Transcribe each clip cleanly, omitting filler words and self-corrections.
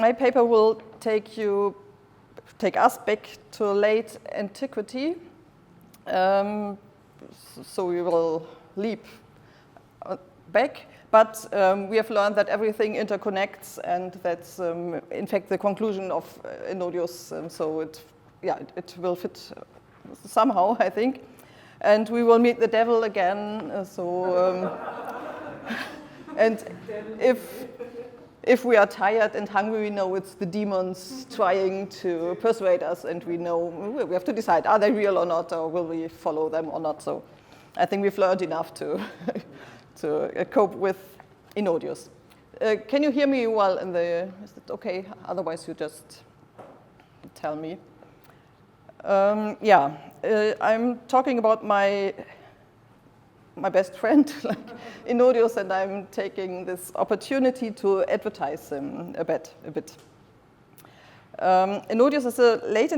my paper will take us back to late antiquity. So we will leap back, but we have learned that everything interconnects, and that's in fact the conclusion of Ennodius. So it will fit somehow, I think. And we will meet the devil again. And if we are tired and hungry, we know it's the demons trying to persuade us, and we know we have to decide, are they real or not, or will we follow them or not? So I think we've learned enough to cope with Ennodius. Can you hear me well is it okay? Otherwise you just tell me. I'm talking about my best friend, like Ennodius, and I'm taking this opportunity to advertise him a bit. Ennodius is a late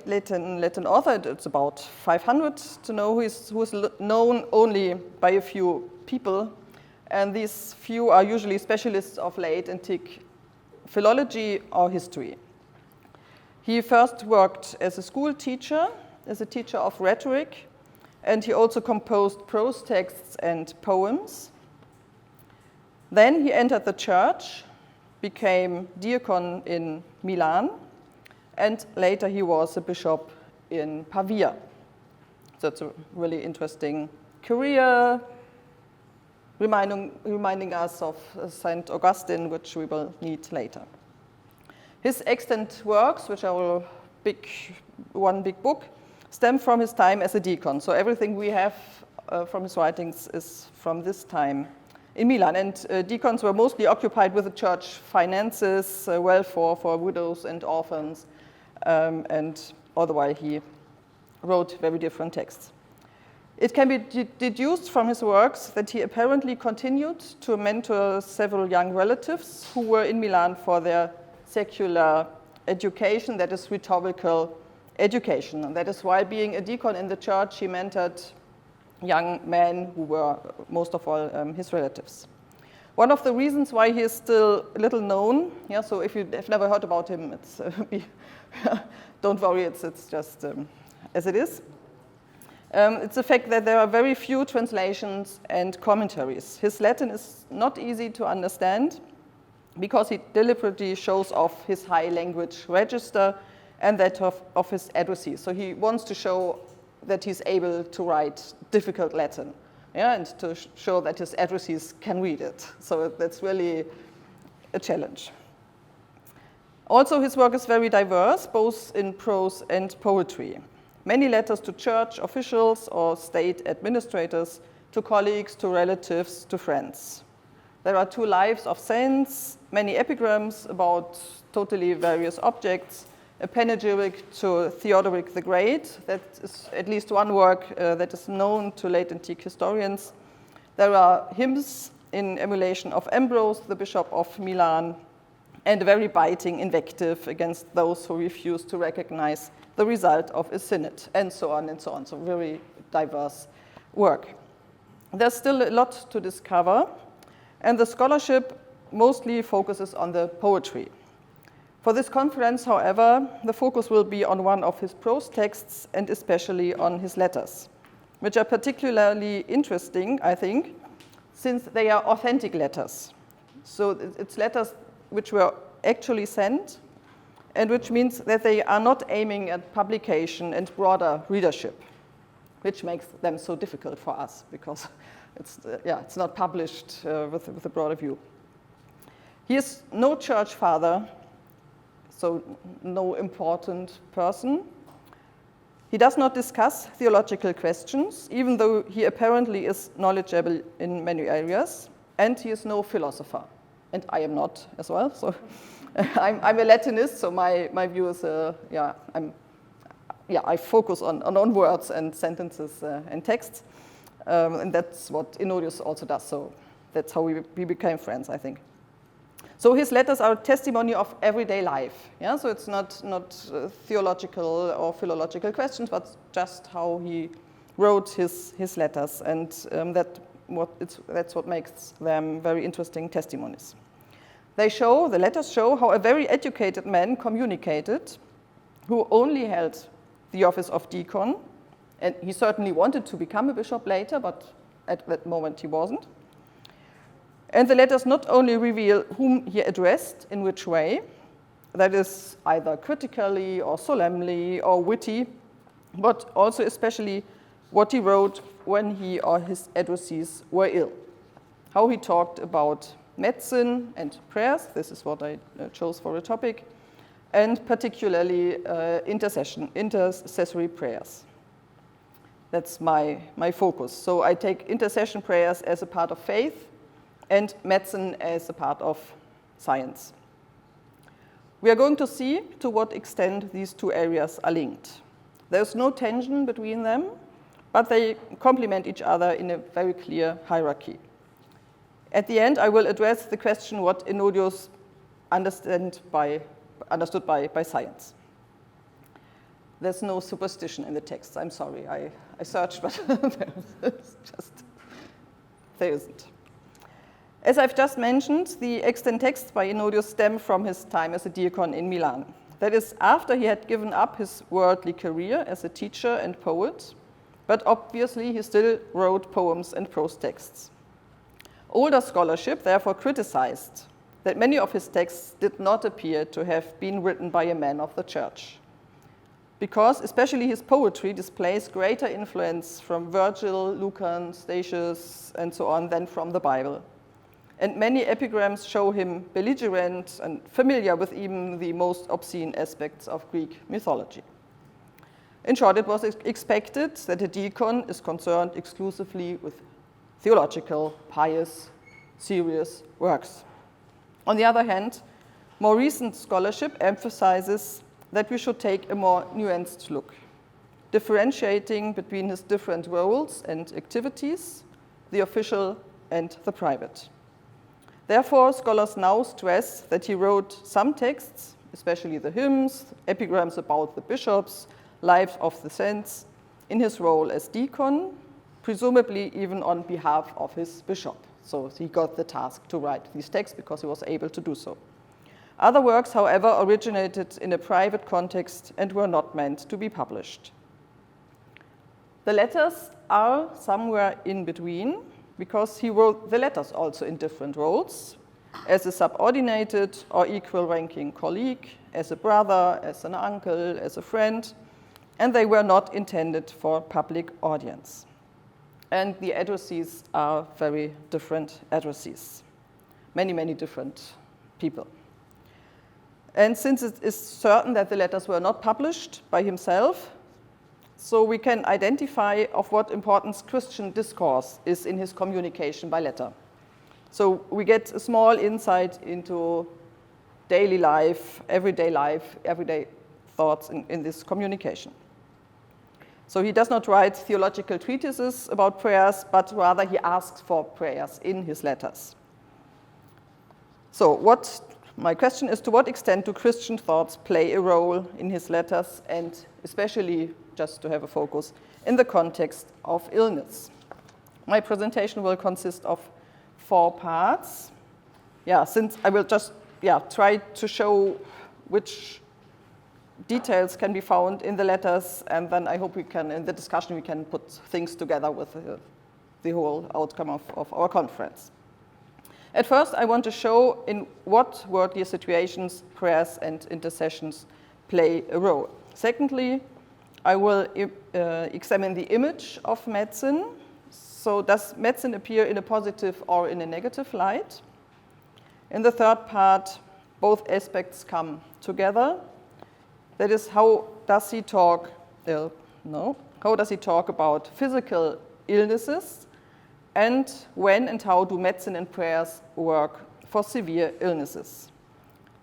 Latin author. It's about 500 to know, who's known only by a few people, and these few are usually specialists of late antique philology or history. He first worked as a school teacher, as a teacher of rhetoric, and he also composed prose texts and poems. Then he entered the church, became Deacon in Milan, and later he was a bishop in Pavia. So it's a really interesting career, reminding us of St. Augustine, which we will meet later. His extant works, which are one big book, stem from his time as a deacon. So everything we have from his writings is from this time in Milan. And deacons were mostly occupied with the church finances, welfare for widows and orphans, and all the while he wrote very different texts. It can be deduced from his works that he apparently continued to mentor several young relatives who were in Milan for their secular education, that is rhetorical education. And that is why, being a deacon in the church, he mentored young men who were most of all his relatives. One of the reasons why he is still little known, so if you have never heard about him, it's don't worry, it's just as it is. It's the fact that there are very few translations and commentaries. His Latin is not easy to understand because he deliberately shows off his high language register and that of his addressees. So he wants to show that he's able to write difficult Latin, and to show that his addressees can read it. So that's really a challenge. Also, his work is very diverse, both in prose and poetry. Many letters to church officials or state administrators, to colleagues, to relatives, to friends. There are 2 lives of saints, many epigrams about totally various objects, a panegyric to Theodoric the Great. That is at least one work that is known to late antique historians. There are hymns in emulation of Ambrose, the Bishop of Milan, and a very biting invective against those who refuse to recognize the result of a synod, and so on and so on. So very diverse work. There's still a lot to discover, and the scholarship mostly focuses on the poetry. For this conference, however, the focus will be on one of his prose texts, and especially on his letters, which are particularly interesting, I think, since they are authentic letters. So it's letters which were actually sent, and which means that they are not aiming at publication and broader readership, which makes them so difficult for us, because it's not published with a broader view. He is no church father, so no important person. He does not discuss theological questions, even though he apparently is knowledgeable in many areas, and he is no philosopher, and I am not as well. So I'm a Latinist, so my view is, I focus on words and sentences and texts, and that's what Ennodius also does. So that's how we became friends, I think. So his letters are a testimony of everyday life. So it's not theological or philological questions, but just how he wrote his letters, and that's what makes them very interesting testimonies. The letters show how a very educated man communicated, who only held the office of deacon, and he certainly wanted to become a bishop later, but at that moment he wasn't. And the letters not only reveal whom he addressed in which way, that is either critically or solemnly or witty, but also especially what he wrote when he or his addressees were ill. How he talked about medicine and prayers, this is what I chose for a topic, and particularly intercessory prayers. That's my focus. So I take intercession prayers as a part of faith and medicine as a part of science. We are going to see to what extent these two areas are linked. There's no tension between them, but they complement each other in a very clear hierarchy. At the end, I will address the question what Ennodius understood by science. There's no superstition in the text. I'm sorry, I searched, but there isn't. As I've just mentioned, the extant texts by Ennodius stem from his time as a deacon in Milan. That is, after he had given up his worldly career as a teacher and poet, but obviously he still wrote poems and prose texts. Older scholarship therefore criticized that many of his texts did not appear to have been written by a man of the church, because especially his poetry displays greater influence from Virgil, Lucan, Statius, and so on than from the Bible. And many epigrams show him belligerent and familiar with even the most obscene aspects of Greek mythology. In short, it was expected that a deacon is concerned exclusively with theological, pious, serious works. On the other hand, more recent scholarship emphasizes that we should take a more nuanced look, differentiating between his different roles and activities, the official and the private. Therefore, scholars now stress that he wrote some texts, especially the hymns, epigrams about the bishops, lives of the saints, in his role as deacon, presumably even on behalf of his bishop. So he got the task to write these texts because he was able to do so. Other works, however, originated in a private context and were not meant to be published. The letters are somewhere in between, because he wrote the letters also in different roles, as a subordinated or equal ranking colleague, as a brother, as an uncle, as a friend, and they were not intended for public audience. And the addressees are very different addressees, many, many different people. And since it is certain that the letters were not published by himself, so we can identify of what importance Christian discourse is in his communication by letter. So we get a small insight into daily life, everyday thoughts in this communication. So he does not write theological treatises about prayers, but rather he asks for prayers in his letters. So my question is, to what extent do Christian thoughts play a role in his letters, and especially, just to have a focus, in the context of illness? My presentation will consist of 4 parts. Since I will just try to show which details can be found in the letters, and then I hope in the discussion, we can put things together with the whole outcome of our conference. At first, I want to show in what worldly situations prayers and intercessions play a role. Secondly, I will examine the image of medicine. So does medicine appear in a positive or in a negative light? In the third part, both aspects come together. That is, how does he talk about physical illnesses, and when and how do medicine and prayers work for severe illnesses?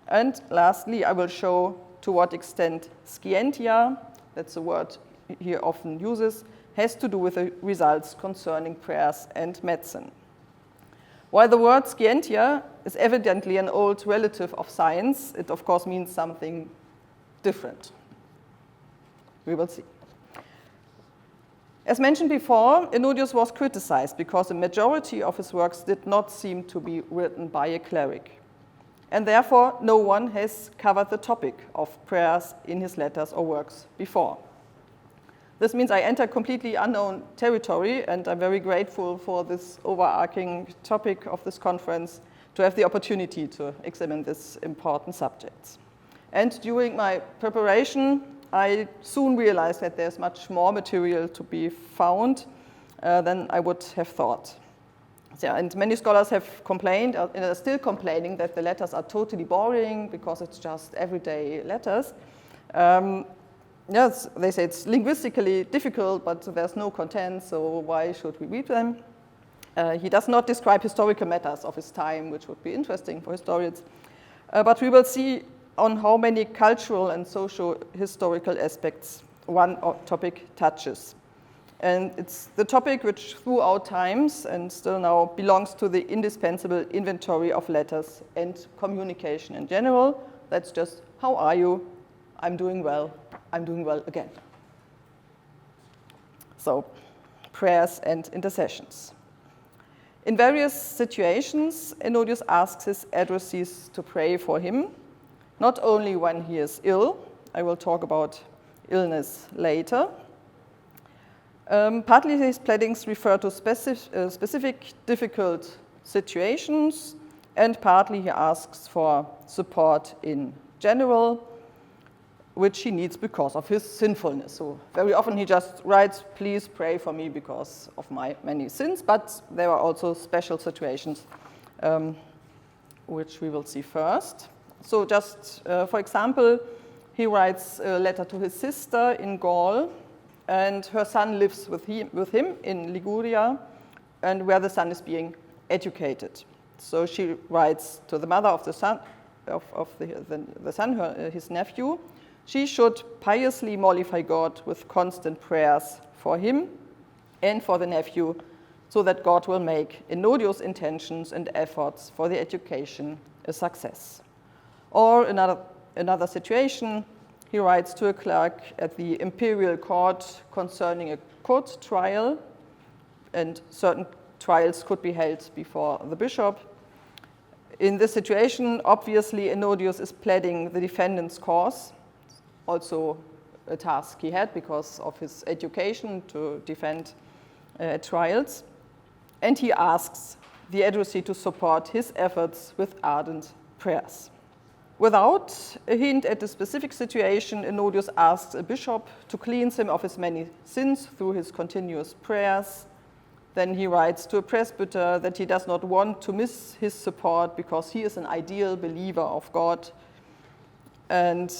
And lastly, I will show to what extent scientia, that's a word he often uses, has to do with the results concerning prayers and medicine. While the word scientia is evidently an old relative of science, it of course means something different. We will see. As mentioned before, Ennodius was criticized because a majority of his works did not seem to be written by a cleric. and therefore no one has covered the topic of prayers in his letters or works before. This means I enter completely unknown territory, and I'm very grateful for this overarching topic of this conference to have the opportunity to examine this important subject. And during my preparation, I soon realized that there's much more material to be found than I would have thought. Yeah, and many scholars have complained, and are still complaining, that the letters are totally boring because it's just everyday letters. Yes, they say it's linguistically difficult, but there's no content, so why should we read them? He does not describe historical matters of his time, which would be interesting for historians. But we will see on how many cultural and socio-historical aspects one topic touches. And it's the topic which throughout times and still now belongs to the indispensable inventory of letters and communication in general. That's just, how are you? I'm doing well. I'm doing well again. So, prayers and intercessions. In various situations, Ennodius asks his addressees to pray for him, not only when he is ill. I will talk about illness later. Partly his pleadings refer to specific difficult situations, and partly he asks for support in general, which he needs because of his sinfulness. So very often he just writes, please pray for me because of my many sins, but there are also special situations which we will see first. So just for example, he writes a letter to his sister in Gaul, and her son lives with him in Liguria, and where the son is being educated. So she writes to the mother of the son, his nephew, she should piously mollify God with constant prayers for him and for the nephew, so that God will make Ennodius' intentions and efforts for the education a success. Or another situation, he writes to a clerk at the imperial court concerning a court trial, and certain trials could be held before the bishop. In this situation, obviously, Ennodius is pleading the defendant's cause, also a task he had because of his education to defend trials. And he asks the addressee to support his efforts with ardent prayers. Without a hint at a specific situation, Ennodius asks a bishop to cleanse him of his many sins through his continuous prayers. Then he writes to a presbyter that he does not want to miss his support because he is an ideal believer of God. And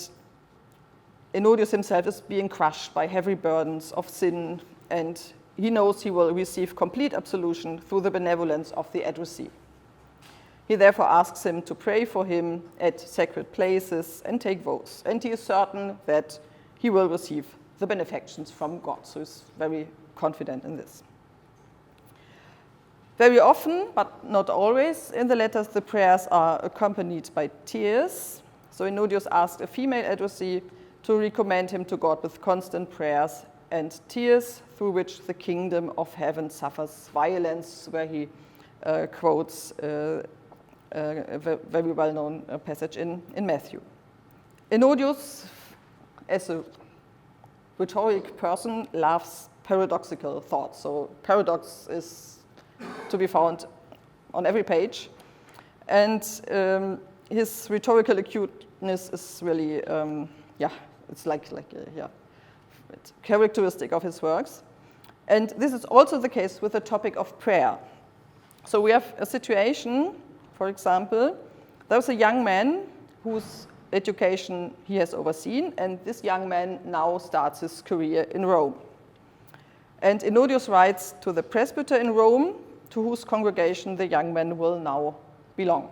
Ennodius himself is being crushed by heavy burdens of sin, and he knows he will receive complete absolution through the benevolence of the addressee. He therefore asks him to pray for him at sacred places and take vows. And he is certain that he will receive the benefactions from God. So he's very confident in this. Very often, but not always, in the letters, the prayers are accompanied by tears. So Ennodius asked a female addressee to recommend him to God with constant prayers and tears, through which the kingdom of heaven suffers violence, where he quotes a very well-known passage in Matthew. Ennodius, as a rhetoric person, loves paradoxical thoughts. So paradox is to be found on every page. And his rhetorical acuteness is really, it's it's characteristic of his works. And this is also the case with the topic of prayer. So we have a situation, for example, there's a young man whose education he has overseen, and this young man now starts his career in Rome. And Ennodius writes to the presbyter in Rome, to whose congregation the young man will now belong.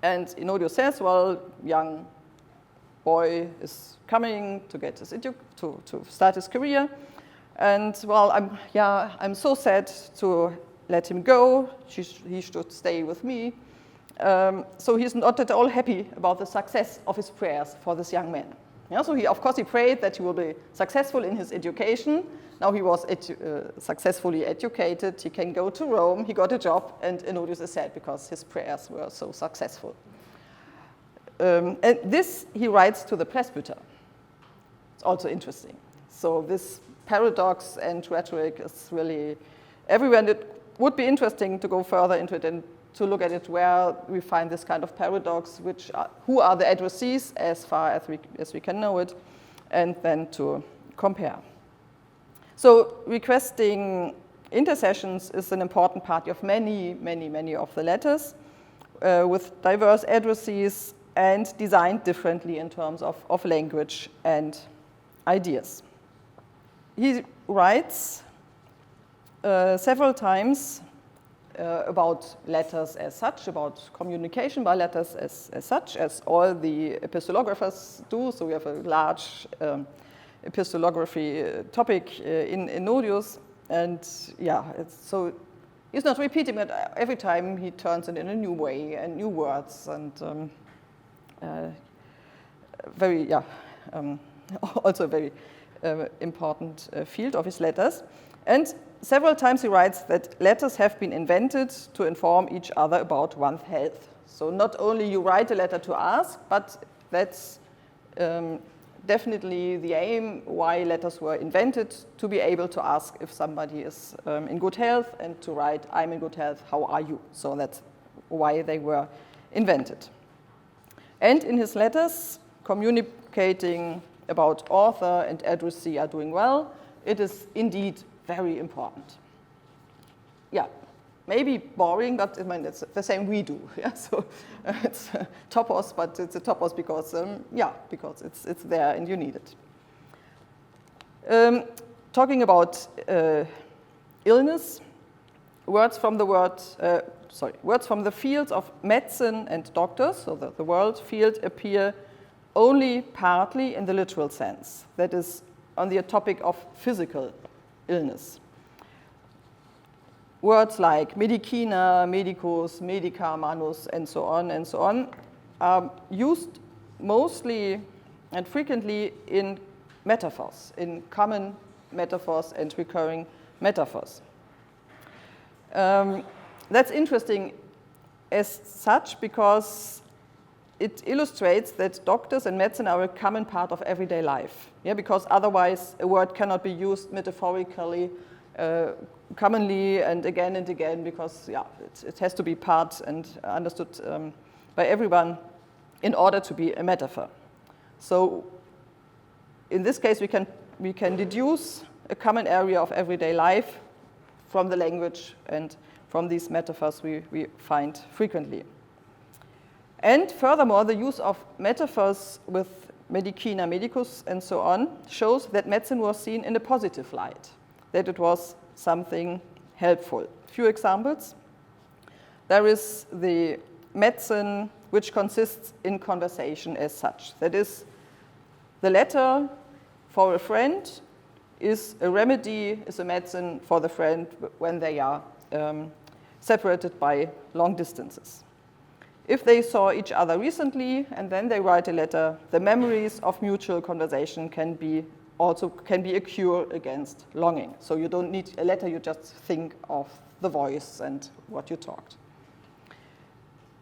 And Ennodius says, well, young boy is coming to get his to start his career, and well, I'm so sad to let him go. He should stay with me. So he's not at all happy about the success of his prayers for this young man. Yeah, so of course he prayed that he will be successful in his education. Now he was successfully educated. He can go to Rome. He got a job, and Ennodius is sad because his prayers were so successful. and this he writes to the presbyter. It's also interesting. So this paradox and rhetoric is really everywhere, and it would be interesting to go further into it and to look at it where we find this kind of paradox, who are the addressees as far as we can know it, and then to compare. So requesting intercessions is an important part of many of the letters with diverse addressees and designed differently in terms of language and ideas. He writes several times about letters as such, about communication by letters as such, as all the epistolographers do. So we have a large epistolography topic in Ennodius, and yeah, so he's not repeating it every time. He turns it in a new way and new words, and also a very important field of his letters. And several times he writes that letters have been invented to inform each other about one's health. So not only you write a letter to ask, but that's definitely the aim why letters were invented, to be able to ask if somebody is in good health, and to write, I'm in good health, how are you? So that's why they were invented. And in his letters, communicating about author and addressee are doing well, it is indeed very important. Yeah, maybe boring, but I mean, it's the same we do. Yeah, so it's topos, but it's a topos because because it's there and you need it. Talking about illness, words from the fields of medicine and doctors, so the world field, appear only partly in the literal sense. That is, on the topic of physical illness. Words like medicina, medicus, medica, manus, and so on, are used mostly and frequently in metaphors, in common metaphors and recurring metaphors. That's interesting as such because it illustrates that doctors and medicine are a common part of everyday life. Yeah, because otherwise a word cannot be used metaphorically, commonly and again, because it has to be part and understood by everyone in order to be a metaphor. So in this case, we can deduce a common area of everyday life from the language and from these metaphors we find frequently. And furthermore, the use of metaphors with medicina, medicus, and so on shows that medicine was seen in a positive light, that it was something helpful. Few examples. There is the medicine which consists in conversation as such. That is, the letter for a friend is a remedy, is a medicine for the friend when they are separated by long distances. If they saw each other recently and then they write a letter, the memories of mutual conversation can be a cure against longing. So you don't need a letter, you just think of the voice and what you talked.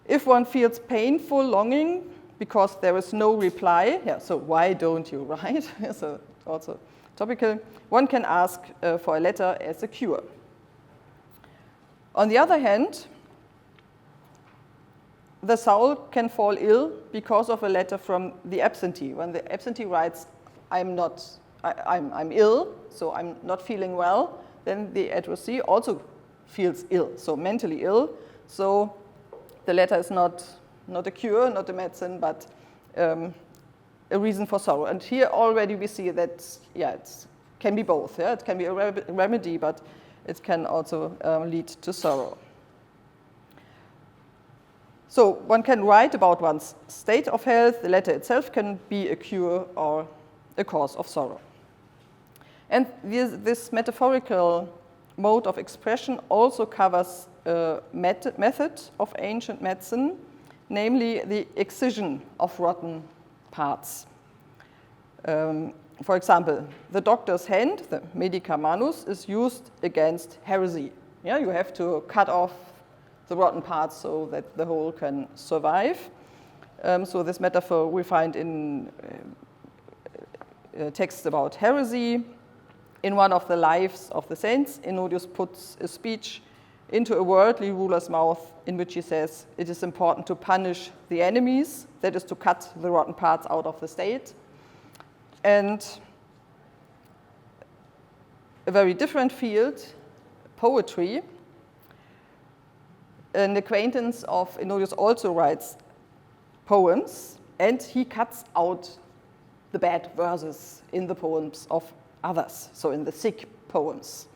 If one feels painful longing because there is no reply, so why don't you write? So also topical. One can ask for a letter as a cure. On the other hand, the soul can fall ill because of a letter from the absentee. When the absentee writes, I'm ill, so I'm not feeling well, then the addressee also feels ill, so mentally ill. So the letter is not a cure, not a medicine, but a reason for sorrow. And here already we see that, it can be both. Yeah? It can be a remedy, but it can also lead to sorrow. So one can write about one's state of health. The letter itself can be a cure or a cause of sorrow. And this metaphorical mode of expression also covers a method of ancient medicine, namely the excision of rotten parts. For example, the doctor's hand, the medica manus, is used against heresy. Yeah, you have to cut off the rotten parts so that the whole can survive. So this metaphor we find in texts about heresy. In one of the lives of the saints, Ennodius puts a speech into a worldly ruler's mouth in which he says it is important to punish the enemies, that is to cut the rotten parts out of the state. And a very different field, poetry. An acquaintance of Ennodius also writes poems, and he cuts out the bad verses in the poems of others, so in the sick poems.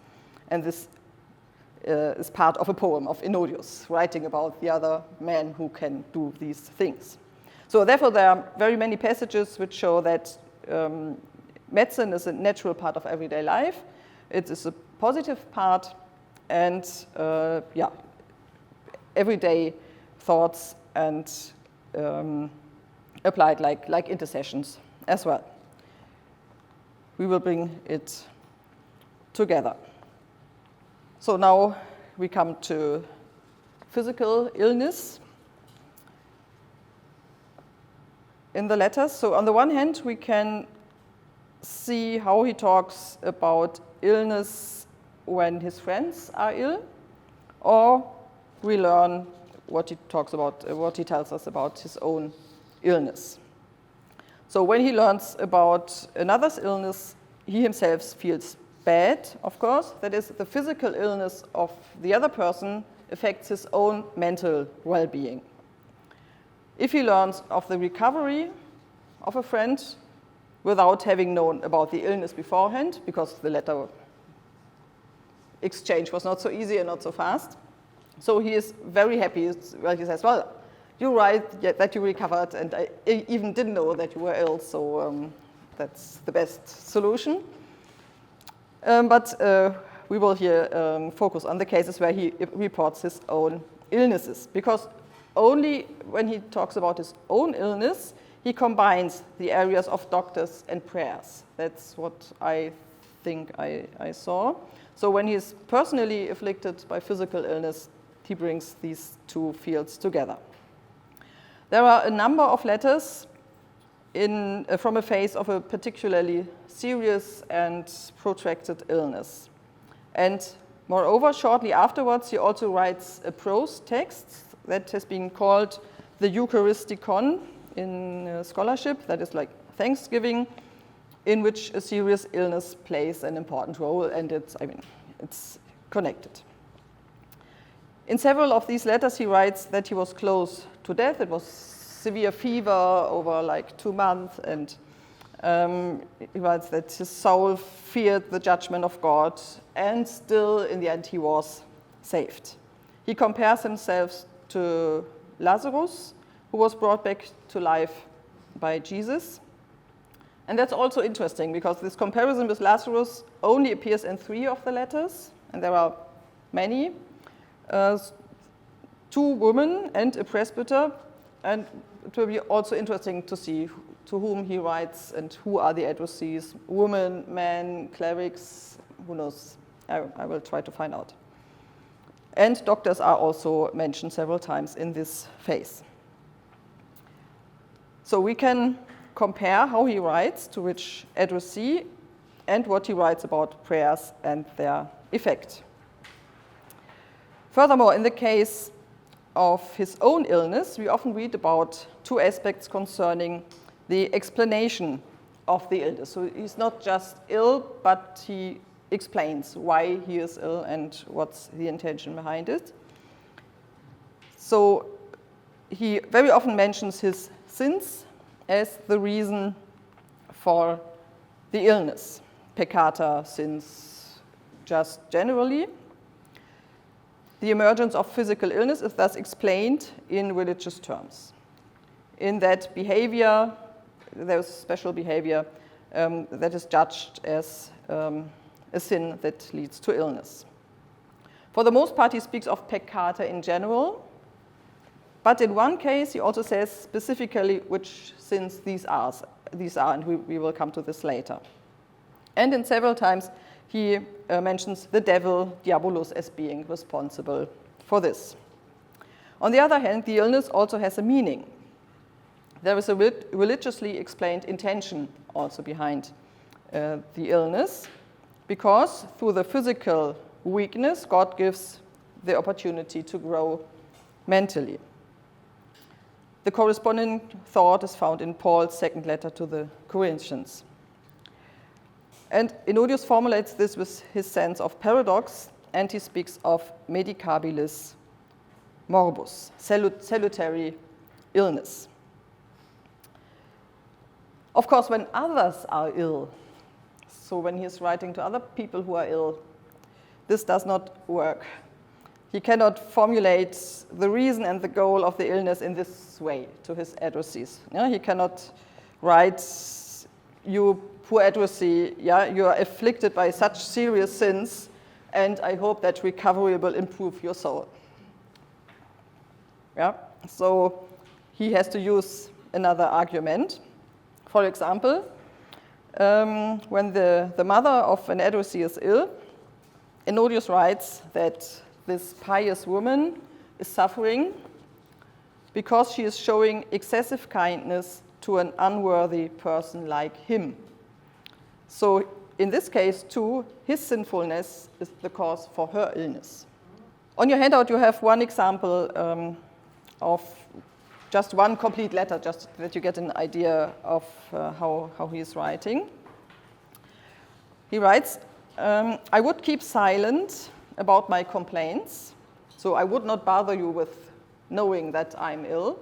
And this is part of a poem of Ennodius, writing about the other man who can do these things. So therefore, there are very many passages which show that medicine is a natural part of everyday life. It is a positive part, and everyday thoughts and applied like intercessions as well. We will bring it together. So now we come to physical illness in the letters. So on the one hand, we can see how he talks about illness when his friends are ill, or we learn what he talks about, what he tells us about his own illness. So when he learns about another's illness, he himself feels bad, of course. That is, the physical illness of the other person affects his own mental well-being. If he learns of the recovery of a friend without having known about the illness beforehand, because the letter exchange was not so easy and not so fast, so he is very happy. Well, he says, well, you write that you recovered, and I even didn't know that you were ill, so that's the best solution. But we will here focus on the cases where he reports his own illnesses, because only when he talks about his own illness, he combines the areas of doctors and prayers. That's what I think I saw. So when he's personally afflicted by physical illness, he brings these two fields together. There are a number of letters from a phase of a particularly serious and protracted illness. And moreover, shortly afterwards, he also writes a prose text that has been called the Eucharisticon in scholarship, that is like Thanksgiving, in which a serious illness plays an important role, and it's connected. In several of these letters, he writes that he was close to death. It was severe fever over like 2 months, and he writes that his soul feared the judgment of God, and still, in the end, he was saved. He compares himself to Lazarus, who was brought back to life by Jesus. And that's also interesting, because this comparison with Lazarus only appears in 3 of the letters, and there are many. 2 women and a presbyter, and it will be also interesting to see to whom he writes and who are the addressees, women, men, clerics, who knows? I will try to find out. And doctors are also mentioned several times in this phase. So we can compare how he writes to which addressee and what he writes about prayers and their effect. Furthermore, in the case of his own illness, we often read about 2 aspects concerning the explanation of the illness. So he's not just ill, but he explains why he is ill and what's the intention behind it. So he very often mentions his sins as the reason for the illness. Peccata, sins, just generally. The emergence of physical illness is thus explained in religious terms. In that behavior, there's special behavior that is judged as a sin that leads to illness. For the most part, he speaks of peccata in general, but in one case, he also says specifically which sins these are, and we will come to this later. And in several times, he mentions the devil, diabolus, as being responsible for this. On the other hand, the illness also has a meaning. there is a religiously explained intention also behind the illness, because through the physical weakness, God gives the opportunity to grow mentally. The corresponding thought is found in Paul's second letter to the Corinthians. And Ennodius formulates this with his sense of paradox, and he speaks of medicabilis morbus, salutary illness. Of course, when others are ill, so when he is writing to other people who are ill, this does not work. He cannot formulate the reason and the goal of the illness in this way to his addressees. Yeah? He cannot write, "You poor addressee, yeah, you are afflicted by such serious sins, and I hope that recovery will improve your soul." Yeah? So he has to use another argument. For example, when the mother of an addressee is ill, Ennodius writes that this pious woman is suffering because she is showing excessive kindness to an unworthy person like him. So in this case, too, his sinfulness is the cause for her illness. On your handout, you have one example of just one complete letter, just that you get an idea of how he is writing. He writes, "I would keep silent about my complaints, so I would not bother you with knowing that I'm ill.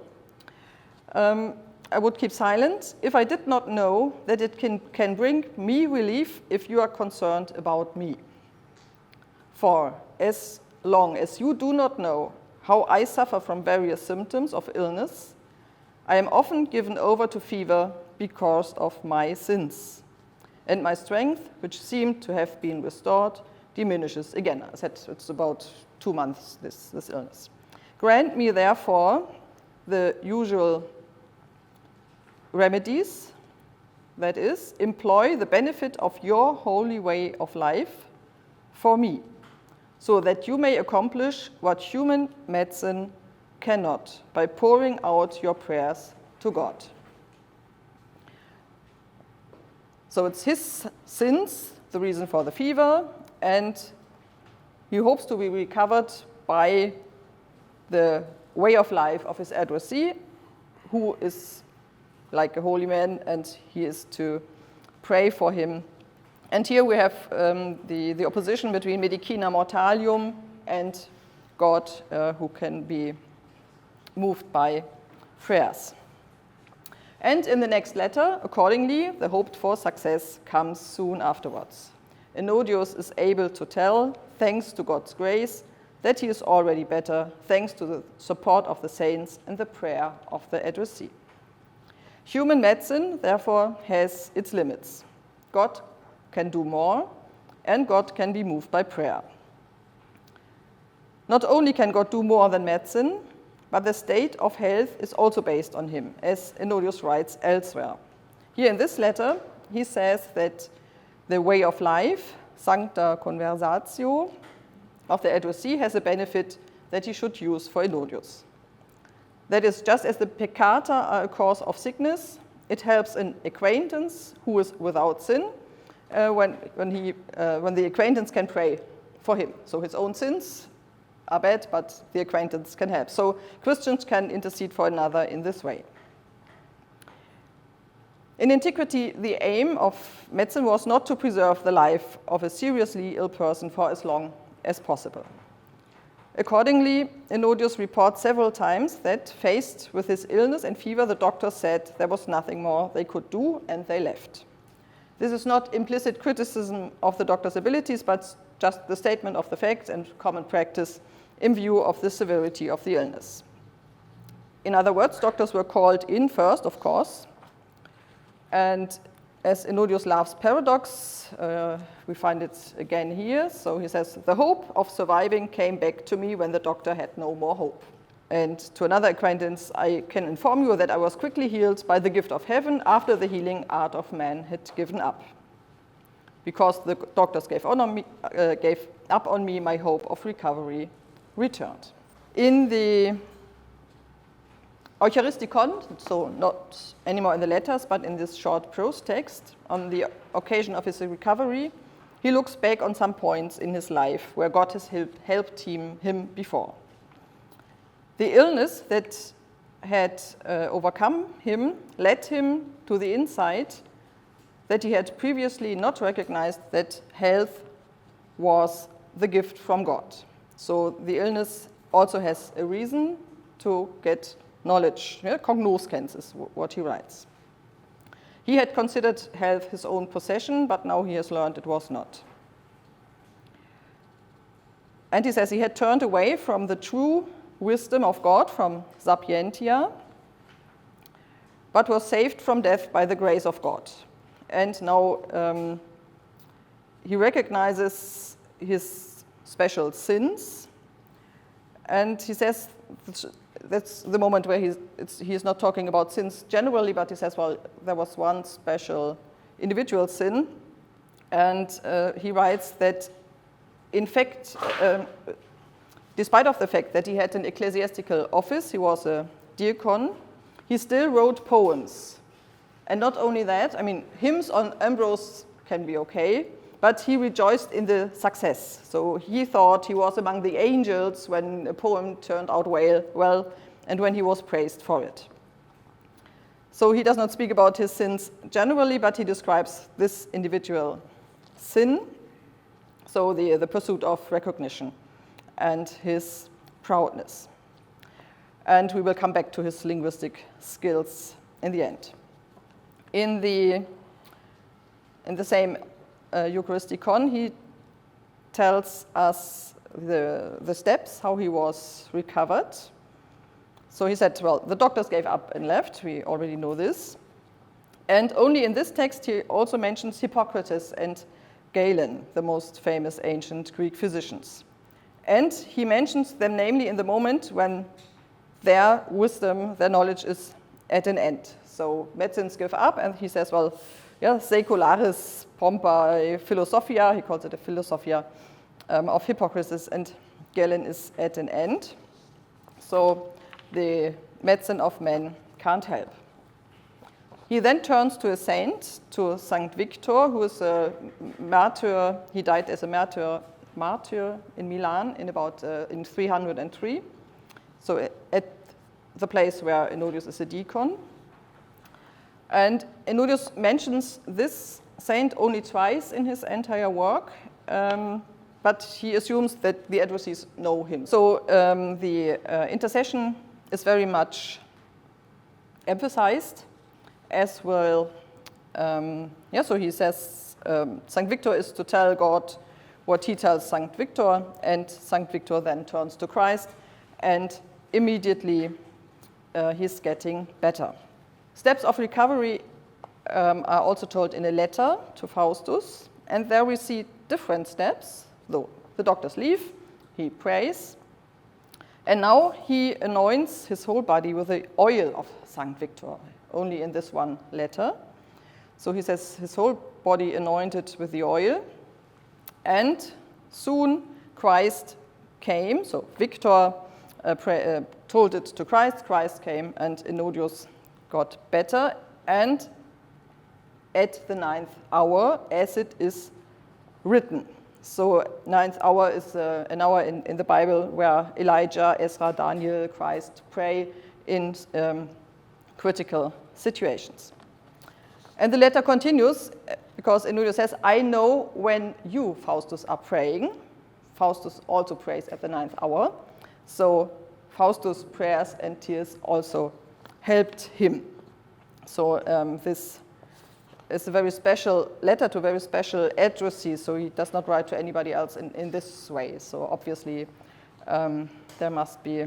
I would keep silent if I did not know that it can bring me relief if you are concerned about me. For as long as you do not know how I suffer from various symptoms of illness, I am often given over to fever because of my sins, and my strength, which seemed to have been restored, diminishes again." I said it's about 2 months, this illness. "Grant me, therefore, the usual remedies, that is, employ the benefit of your holy way of life for me, so that you may accomplish what human medicine cannot by pouring out your prayers to God." So it's his sins, the reason for the fever, and he hopes to be recovered by the way of life of his addressee, who is like a holy man, and he is to pray for him. And here we have the opposition between medicina mortalium and God, who can be moved by prayers. And in the next letter, accordingly, the hoped-for success comes soon afterwards. Ennodius is able to tell, thanks to God's grace, that he is already better, thanks to the support of the saints and the prayer of the addressee. Human medicine, therefore, has its limits. God can do more, and God can be moved by prayer. Not only can God do more than medicine, but the state of health is also based on him, as Ennodius writes elsewhere. Here in this letter, he says that the way of life, sancta conversatio, of the addressee has a benefit that he should use for Ennodius. That is, just as the peccata are a cause of sickness, it helps an acquaintance who is without sin when the acquaintance can pray for him. So his own sins are bad, but the acquaintance can help. So Christians can intercede for another in this way. In antiquity, the aim of medicine was not to preserve the life of a seriously ill person for as long as possible. Accordingly, Ennodius reports several times that, faced with his illness and fever, the doctors said there was nothing more they could do, and they left. This is not implicit criticism of the doctor's abilities, but just the statement of the facts and common practice in view of the severity of the illness. In other words, doctors were called in first, of course, and as Ennodius loves paradox, we find it again here. So he says, "The hope of surviving came back to me when the doctor had no more hope." And to another acquaintance, "I can inform you that I was quickly healed by the gift of heaven after the healing art of man had given up. Because the doctors gave up on me, my hope of recovery returned." In the Eucharistikon, so not anymore in the letters, but in this short prose text, on the occasion of his recovery, he looks back on some points in his life where God has helped him before. The illness that had overcome him led him to the insight that he had previously not recognized that health was the gift from God. So the illness also has a reason to get knowledge. Cognoscens is what he writes. He had considered health his own possession, but now he has learned it was not. And he says he had turned away from the true wisdom of God, from sapientia, but was saved from death by the grace of God. And now he recognizes his special sins, and he says that's the moment where he's not talking about sins generally, but he says, well, there was one special individual sin, and he writes that, in fact, despite of the fact that he had an ecclesiastical office, he was a deacon, he still wrote poems. And not only that, I mean, hymns on Ambrose can be okay, but he rejoiced in the success. So he thought he was among the angels when a poem turned out well, and when he was praised for it. So he does not speak about his sins generally, but he describes this individual sin, so the pursuit of recognition and his proudness. And we will come back to his linguistic skills in the end. In the same Eucharistikon, he tells us the steps, how he was recovered. So he said, well, the doctors gave up and left. We already know this. And only in this text, he also mentions Hippocrates and Galen, the most famous ancient Greek physicians. And he mentions them namely in the moment when their wisdom, their knowledge is at an end. So medicines give up, and he says, well, yeah, secularis pompa philosophia, he calls it a philosophia of Hippocrates, and Galen is at an end. So the medicine of men can't help. He then turns to a saint, to Saint Victor, who is a martyr. He died as a martyr in Milan in 303. So at the place where Ennodius is a deacon. And Ennodius mentions this saint only twice in his entire work, but he assumes that the addressees know him. So the intercession is very much emphasized, as well. So he says Saint Victor is to tell God what he tells Saint Victor, and Saint Victor then turns to Christ, and immediately he's getting better. Steps of recovery are also told in a letter to Faustus, and there we see different steps. Though the doctors leave, he prays, and now he anoints his whole body with the oil of Saint Victor, only in this one letter. So he says his whole body anointed with the oil, and soon Christ came. So Victor told it to Christ, Christ came, and Ennodius got better, and at the 9th hour, as it is written. So 9th hour is an hour in the Bible where Elijah, Ezra, Daniel, Christ pray in critical situations. And the letter continues because Ennodius says, I know when you, Faustus, are praying. Faustus also prays at the 9th hour. So Faustus' prayers and tears also helped him. So this is a very special letter to very special addressees, so he does not write to anybody else in this way. So obviously there must be,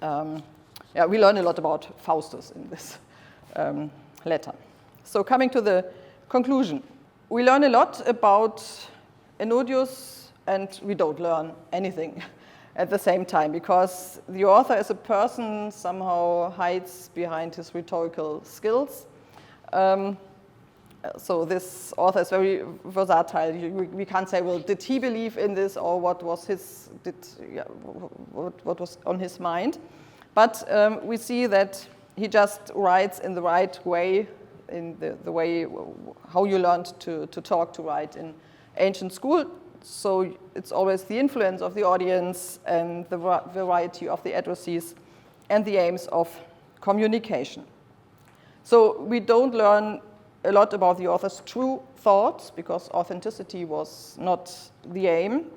we learn a lot about Faustus in this letter. So coming to the conclusion, we learn a lot about Ennodius, and we don't learn anything at the same time, because the author as a person somehow hides behind his rhetorical skills. So this author is very versatile. We can't say, well, did he believe in this, or what was what was on his mind? But we see that he just writes in the right way, in the way how you learned to talk, to write in ancient school. So it's always the influence of the audience and the variety of the addressees and the aims of communication. So we don't learn a lot about the author's true thoughts because authenticity was not the aim,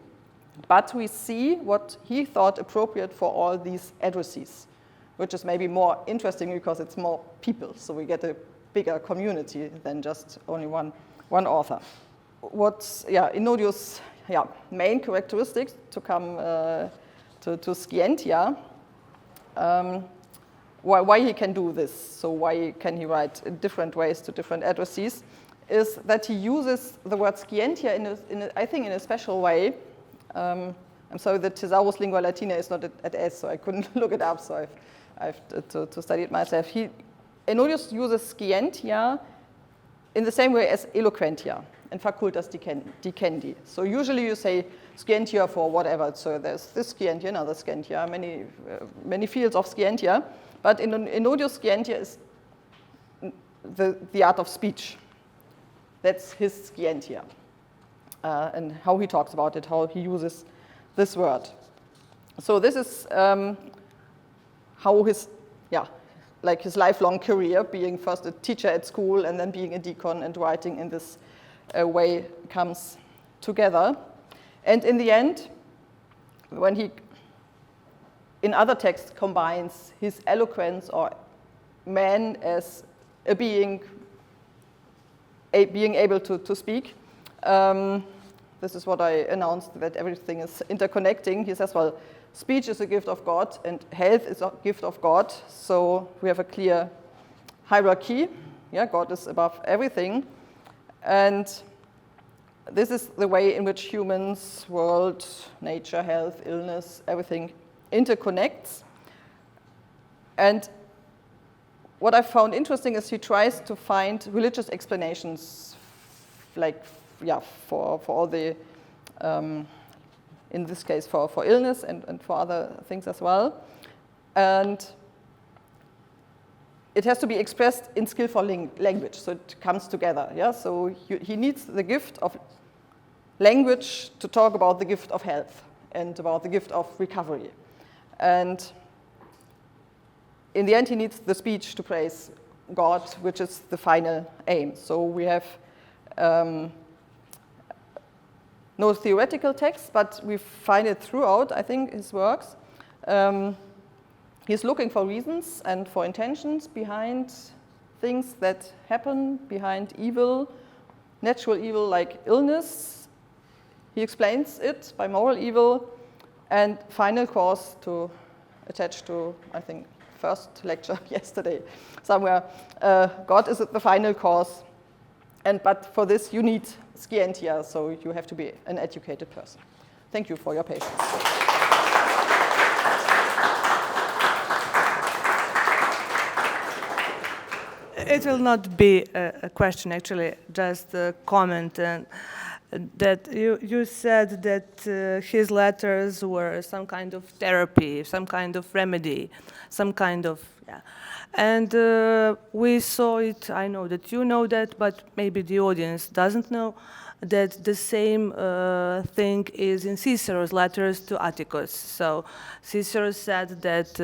but we see what he thought appropriate for all these addressees, which is maybe more interesting because it's more people, so we get a bigger community than just only one author. What's Ennodius' main characteristics to come to Scientia, why he can do this, so why can he write in different ways to different addressees, is that he uses the word Scientia I think in a special way. I'm sorry, the Thesaurus Lingua Latina is not at S, so I couldn't look it up, so I have to study it myself. Ennodius uses Scientia in the same way as eloquentia and facultas dicendi. So usually you say Scientia for whatever. So there's this Scientia, another Scientia, many fields of Scientia. But in Ennodius, Scientia is the art of speech. That's his Scientia. And how he talks about it, how he uses this word. So this is how his lifelong career, being first a teacher at school and then being a deacon and writing in this way comes together. And in the end, when he, in other texts, combines his eloquence or man as a being able to speak, this is what I announced, that everything is interconnecting. He says, well, speech is a gift of God and health is a gift of God. So we have a clear hierarchy. Yeah, God is above everything. And this is the way in which humans, world, nature, health, illness, everything interconnects. And what I found interesting is he tries to find religious explanations, for all the, in this case, for illness and for other things as well. And it has to be expressed in skillful language, so it comes together. Yeah, so he needs the gift of language to talk about the gift of health and about the gift of recovery. And in the end, he needs the speech to praise God, which is the final aim. So we have no theoretical text, but we find it throughout, I think, his works. He's looking for reasons and for intentions behind things that happen, behind evil, natural evil like illness. He explains it by moral evil. And final cause to attach to, I think, first lecture yesterday somewhere. God is the final cause. But for this, you need Scientia, so you have to be an educated person. Thank you for your patience. It will not be a question, actually, just a comment. And that you said that his letters were some kind of therapy, some kind of remedy, some kind of, And we saw it, I know that you know that, but maybe the audience doesn't know, that the same thing is in Cicero's letters to Atticus. So Cicero said that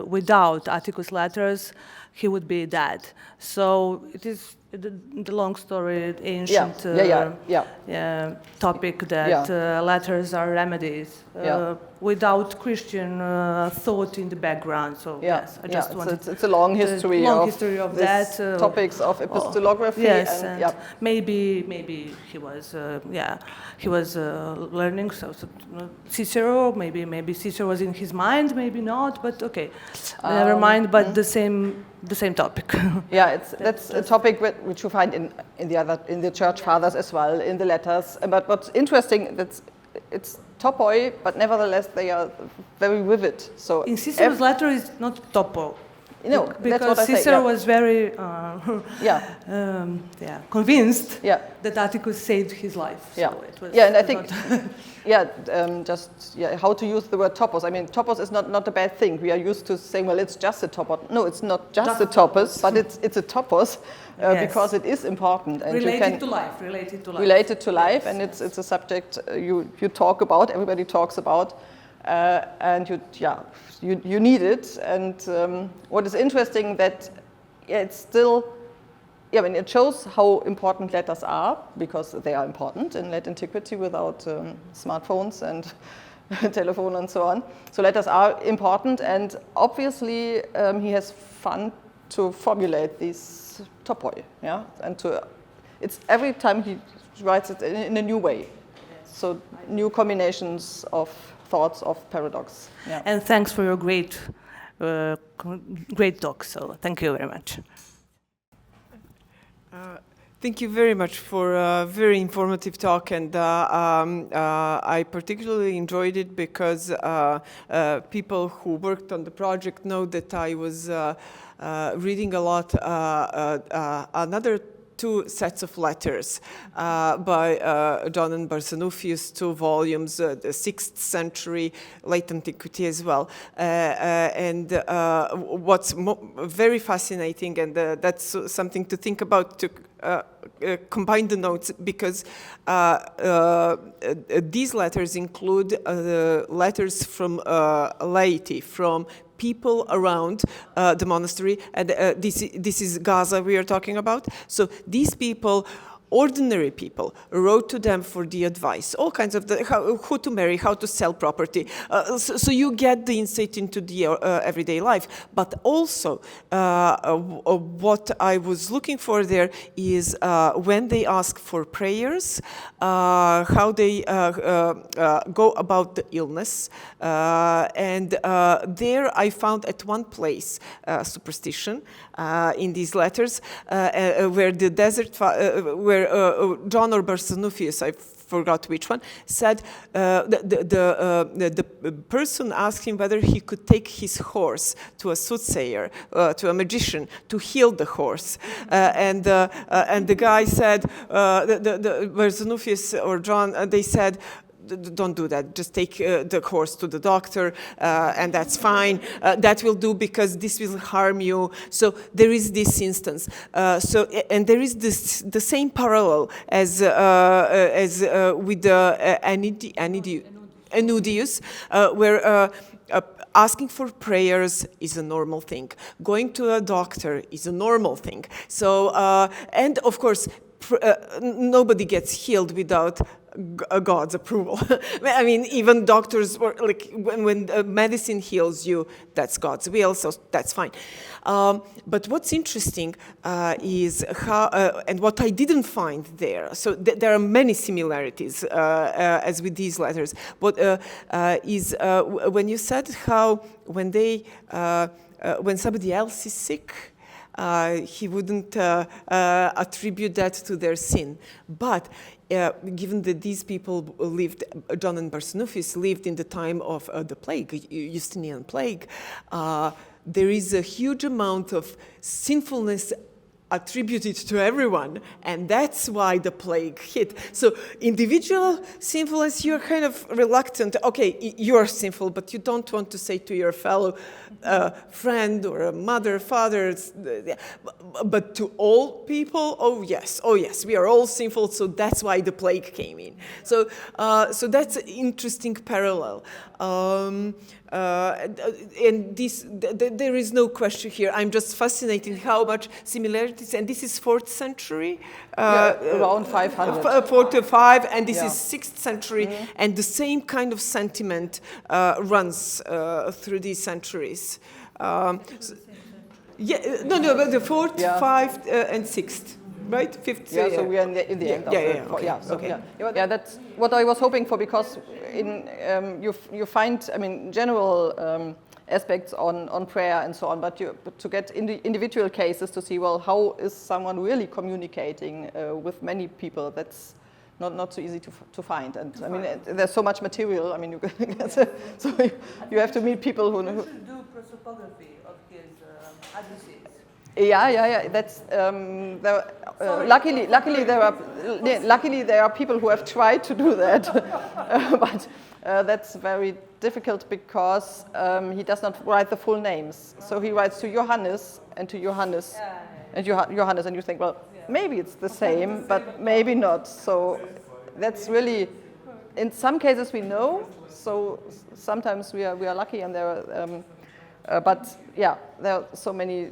without Atticus' letters, he would be dead. So it is the long story, ancient topic that letters are remedies without Christian thought in the background. So yes, I just wanted. It's a long history of that topics of epistolography. Yes, and maybe he was learning. So Cicero, maybe Cicero was in his mind, maybe not. But okay, never mind. But the same topic. That's a topic which you find in the church fathers as well, in the letters. But what's interesting, it's topoi, but nevertheless they are very vivid. So in Cicero's letter is not topo. You know, because that's what I say, Cicero was very convinced that Atticus saved his life. So it was and I think how to use the word topos. I mean, topos is not a bad thing. We are used to saying, well, it's just a topos. No, it's not just a topos, but it's a topos because it is important and related to life, and it's a subject you talk about. Everybody talks about. And you need it. And what is interesting that it's still, it shows how important letters are, because they are important in late antiquity without smartphones and telephone and so on. So letters are important, and obviously he has fun to formulate these topoi, and it's every time he writes it in a new way. So new combinations of thoughts of paradox. And thanks for your great talk. So thank you very much. Thank you very much for a very informative talk, and I particularly enjoyed it because people who worked on the project know that I was reading a lot another two sets of letters by John and Barsanuphius, 2 volumes, the 6th century, late antiquity as well. And what's very fascinating, and that's something to think about, to combine the notes, because these letters include letters from laity, from people around the monastery, and this is Gaza we are talking about. So these people, ordinary people, wrote to them for the advice, all kinds of who to marry, how to sell property. So you get the insight into the everyday life. But also, what I was looking for there is when they ask for prayers, how they go about the illness. And there I found at one place superstition in these letters, where the desert, where John or Barsanuphius, I forgot which one, said the person asked him whether he could take his horse to a soothsayer, to a magician, to heal the horse. And the guy said, the Barsanuphius or John, they said, don't do that. Just take the horse to the doctor, and that's fine. That will do, because this will harm you. So there is this instance. And there is the same parallel as with Ennodius, where asking for prayers is a normal thing. Going to a doctor is a normal thing. So, and of course, nobody gets healed without God's approval. I mean, even doctors were like, when medicine heals you, that's God's will, so that's fine. But what's interesting is how, and what I didn't find there, so there are many similarities as with these letters, but is when you said how when when somebody else is sick, he wouldn't attribute that to their sin. But given that these people lived, John and Barsanuphius lived in the time of the plague, Justinian plague, there is a huge amount of sinfulness attributed to everyone, and that's why the plague hit. So individual sinfulness, you're kind of reluctant. Okay, you're sinful, but you don't want to say to your fellow friend or a mother, father, but to all people, oh yes, we are all sinful, so that's why the plague came in. So that's an interesting parallel. And there is no question here. I'm just fascinated how much similarities, and this is 4th century. Around 500. 4 to 5, and this is 6th century, and the same kind of sentiment runs through these centuries. But the 4th, 5th, and 6th. Right, 5th. So we are in the end. Okay. That's what I was hoping for, because in you find, I mean, general aspects on prayer and so on, but to get in the individual cases to see, well, how is someone really communicating with many people? That's not so easy to find. And I mean, there's so much material. I mean, you have to meet people who know. Do prosopography of his Yeah. That's luckily there are people who have tried to do that, but that's very difficult because he does not write the full names. So he writes to Johannes and to Johannes and Johannes, and you think, well, maybe it's the same, but maybe not. So that's really, in some cases we know. So sometimes we are lucky, and there are, but yeah, there are so many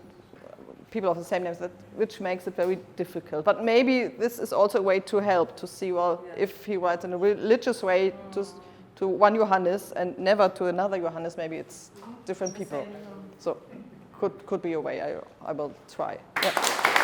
people of the same names, which makes it very difficult. But maybe this is also a way to help, to see, well, if he writes in a religious way to one Johannes and never to another Johannes, maybe it's different people. So could be a way. I will try. Yeah.